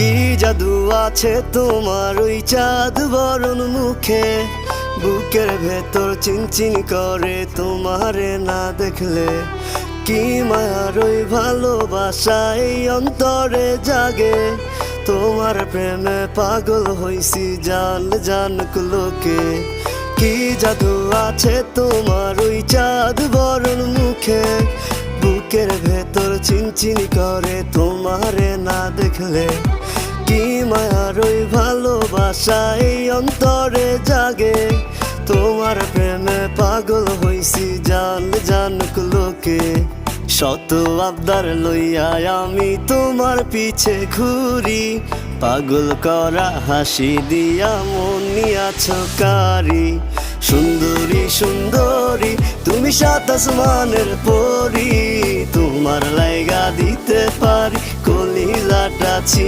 কি জাদু আছে তোমার ওই চাঁদ বরণ মুখে, বুকের ভেতর চিনচিন করে তোমারে না দেখলে। কি মায়ার ওই ভালোবাসা এই অন্তরে জাগে, তোমার প্রেমে পাগল হইছি জান জান লোকে। কি জাদু আছে তোমার ওই চাঁদ বরণ মুখে, বুকের ভেতর চিনচিন করে তোমারে না দেখলে। কি মায়ার ওই ভালোবাসা এই অন্তরে জাগে, তোমার প্রেমে পাগল হইছি জান জান লোকে। শত আবদার লইয়া আমি তোমার পিছে ঘুরি, পাগল করা হাসি দিয়া মন নিয়াছ কারি। সুন্দরী সুন্দরী তুমি সাত আসমানের পরি, তোমার লাইগা দিতে পারি কলিজাটা ছি।